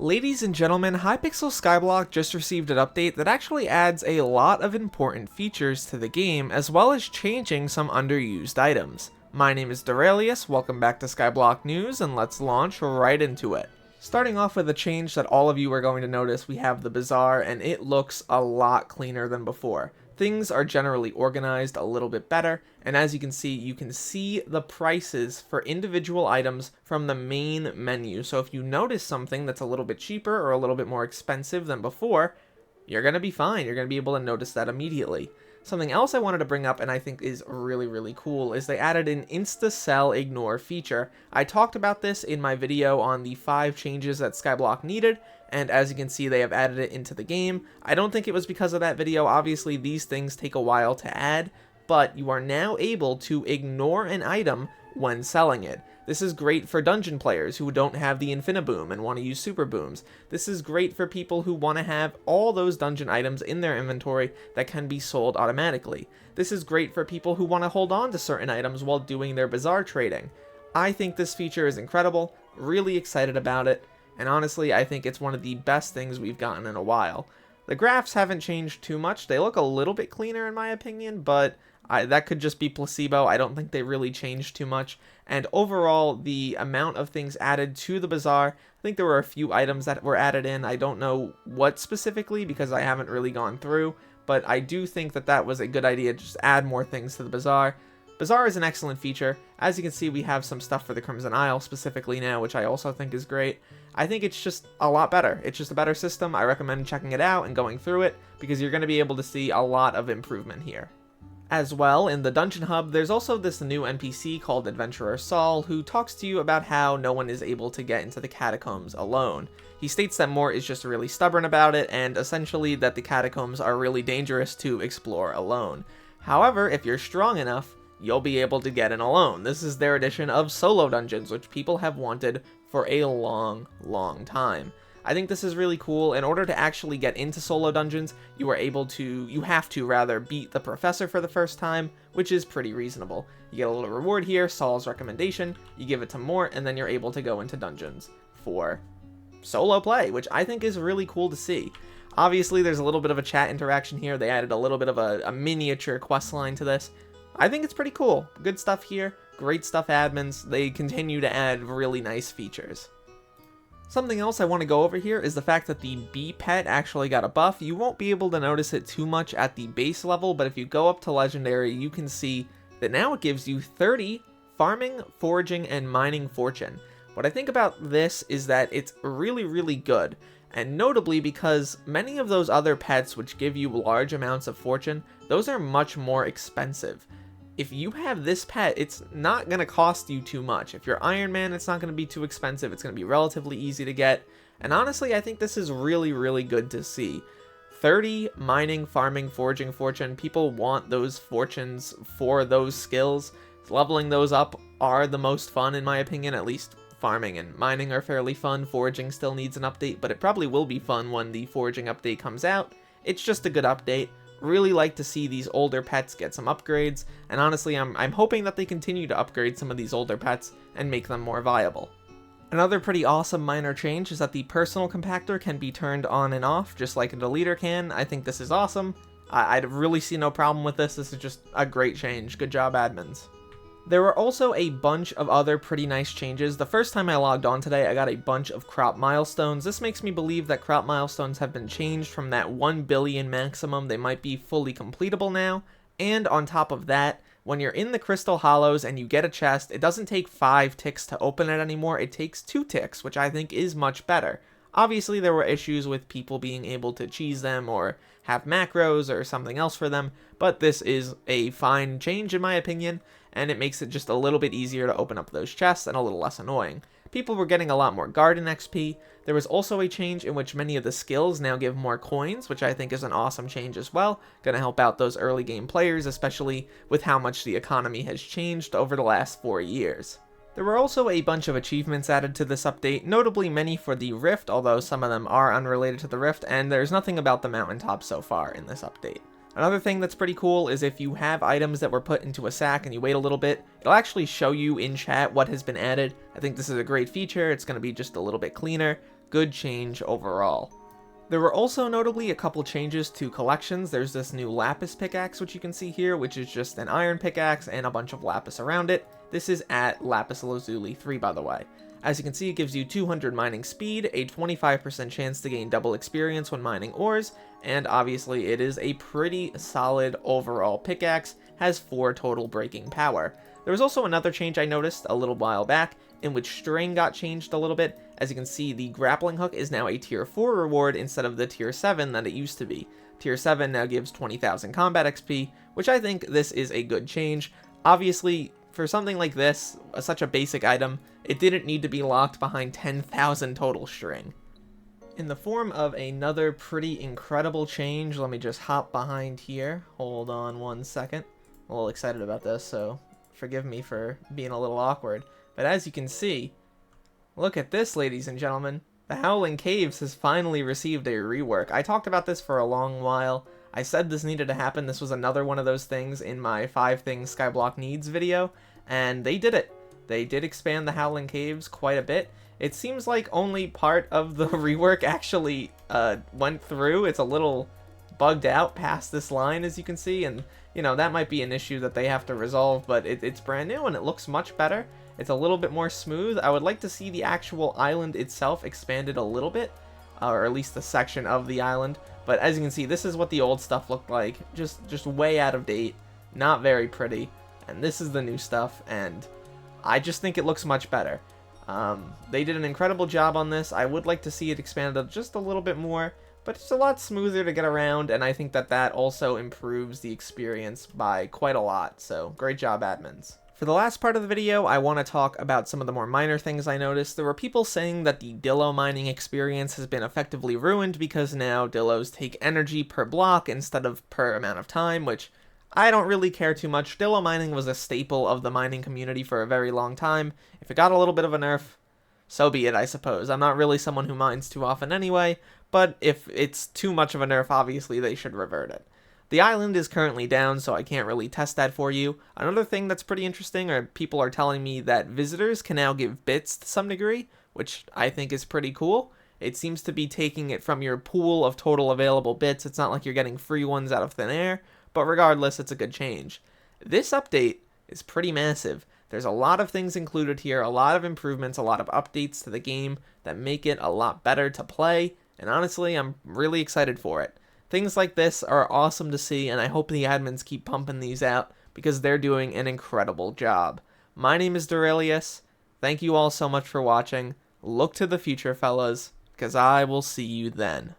Ladies and gentlemen, Hypixel Skyblock just received an update that actually adds a lot of important features to the game, as well as changing some underused items. My name is Derailious, welcome back to Skyblock News, and let's launch right into it. Starting off with a change that all of you are going to notice, we have the Bazaar, and it looks a lot cleaner than before. Things are generally organized a little bit better, and as you can see the prices for individual items from the main menu. So if you notice something that's a little bit cheaper or a little bit more expensive than before, you're going to be fine. You're going to be able to notice that immediately. Something else I wanted to bring up and I think is really cool is they added an insta-sell ignore feature. I talked about this in my video on the 5 changes that Skyblock needed, and as you can see they have added it into the game. I don't think it was because of that video. Obviously these things take a while to add, but you are now able to ignore an item when selling it. This is great for dungeon players who don't have the Infiniboom and want to use Super Booms. This is great for people who want to have all those dungeon items in their inventory that can be sold automatically. This is great for people who want to hold on to certain items while doing their Bazaar trading. I think this feature is incredible, really excited about it, and honestly I think it's one of the best things we've gotten in a while. The graphs haven't changed too much. They look a little bit cleaner in my opinion, but that could just be placebo. I don't think they really changed too much. And overall, the amount of things added to the Bazaar, I think there were a few items that were added in. I don't know what specifically because I haven't really gone through, but I do think that that was a good idea, just add more things to the Bazaar. Bazaar is an excellent feature. As you can see, we have some stuff for the Crimson Isle specifically now, which I also think is great. I think it's just a lot better. It's just a better system. I recommend checking it out and going through it because you're going to be able to see a lot of improvement here. As well, in the Dungeon Hub, there's also this new NPC called Adventurer Saul, who talks to you about how no one is able to get into the catacombs alone. He states that Mort is just really stubborn about it, and essentially that the catacombs are really dangerous to explore alone. However, if you're strong enough, you'll be able to get in alone. This is their edition of solo dungeons, which people have wanted for a long time. I think this is really cool. In order to actually get into solo dungeons, you have to beat the professor for the first time, which is pretty reasonable. You get a little reward here, Saul's recommendation, you give it to Mort, and then you're able to go into dungeons for solo play, which I think is really cool to see. Obviously, there's a little bit of a chat interaction here. They added a little bit of a miniature quest line to this. I think it's pretty cool. Good stuff here, great stuff admins. They continue to add really nice features. Something else I want to go over here is the fact that the bee pet actually got a buff. You won't be able to notice it too much at the base level, but if you go up to legendary, you can see that now it gives you 30 farming, foraging, and mining fortune. What I think about this is that it's really good, and notably because many of those other pets which give you large amounts of fortune, those are much more expensive. If you have this pet, it's not going to cost you too much. If you're Iron Man, it's not going to be too expensive. It's going to be relatively easy to get. And honestly, I think this is really good to see. 30 mining, farming, foraging fortune. People want those fortunes for those skills. Leveling those up are the most fun in my opinion. At least farming and mining are fairly fun. Foraging still needs an update, but it probably will be fun when the foraging update comes out. It's just a good update. Really like to see these older pets get some upgrades, and honestly I'm hoping that they continue to upgrade some of these older pets and make them more viable. Another pretty awesome minor change is that the personal compactor can be turned on and off just like a deleter can. I think this is awesome. I really see no problem with this. This is just a great change. Good job admins. There were also a bunch of other pretty nice changes. The first time I logged on today, I got a bunch of crop milestones. This makes me believe that crop milestones have been changed from that 1 billion maximum. They might be fully completable now. And on top of that, when you're in the Crystal Hollows and you get a chest, it doesn't take 5 ticks to open it anymore. It takes 2 ticks, which I think is much better. Obviously, there were issues with people being able to cheese them or have macros or something else for them, but this is a fine change in my opinion, and it makes it just a little bit easier to open up those chests and a little less annoying. People were getting a lot more garden XP. There was also a change in which many of the skills now give more coins, which I think is an awesome change as well. Gonna help out those early game players, especially with how much the economy has changed over the last 4 years. There were also a bunch of achievements added to this update, notably many for the Rift, although some of them are unrelated to the Rift, and there's nothing about the mountaintop so far in this update. Another thing that's pretty cool is if you have items that were put into a sack and you wait a little bit, it'll actually show you in chat what has been added. I think this is a great feature. It's going to be just a little bit cleaner. good change overall. There were also notably a couple changes to collections. There's this new lapis pickaxe, which you can see here, which is just an iron pickaxe and a bunch of lapis around it. This is at Lapis Lazuli 3, by the way. As you can see, it gives you 200 mining speed, a 25% chance to gain double experience when mining ores, and obviously it is a pretty solid overall pickaxe, has 4 total breaking power. There was also another change I noticed a little while back, in which string got changed a little bit. As you can see, the grappling hook is now a tier 4 reward instead of the tier 7 that it used to be. Tier 7 now gives 20,000 combat XP, which I think this is a good change. Obviously, for something like this, such a basic item, it didn't need to be locked behind 10,000 total string. In the form of another pretty incredible change, let me just hop behind here. Hold on one second. I'm a little excited about this, so forgive me for being a little awkward. But as you can see, look at this, ladies and gentlemen. The Howling Caves has finally received a rework. I talked about this for a long while. I said this needed to happen. This was another one of those things in my 5 things Skyblock needs video, and they did it. They did expand the Howling Caves quite a bit. It seems like only part of the rework actually went through. It's a little bugged out past this line, as you can see, and you know, that might be an issue that they have to resolve, but it's brand new and it looks much better. It's a little bit more smooth. I would like to see the actual island itself expanded a little bit, or at least the section of the island. But as you can see, this is what the old stuff looked like. Just way out of date, not very pretty. And this is the new stuff, and I just think it looks much better. They did an incredible job on this. I would like to see it expanded just a little bit more, but it's a lot smoother to get around, and I think that that also improves the experience by quite a lot. So great job, admins. For the last part of the video, I want to talk about some of the more minor things I noticed. There were people saying that the Dillo mining experience has been effectively ruined because now Dillos take energy per block instead of per amount of time, which I don't really care too much. Dillo mining was a staple of the mining community for a very long time. If it got a little bit of a nerf, so be it, I suppose. I'm not really someone who mines too often anyway, but if it's too much of a nerf, obviously they should revert it. The island is currently down, so I can't really test that for you. Another thing that's pretty interesting are people are telling me that visitors can now give bits to some degree, which I think is pretty cool. It seems to be taking it from your pool of total available bits. It's not like you're getting free ones out of thin air, but regardless, it's a good change. This update is pretty massive. There's a lot of things included here, a lot of improvements, a lot of updates to the game that make it a lot better to play, and honestly, I'm really excited for it. Things like this are awesome to see, and I hope the admins keep pumping these out because they're doing an incredible job. My name is Derailious. Thank you all so much for watching. Look to the future, fellas, because I will see you then.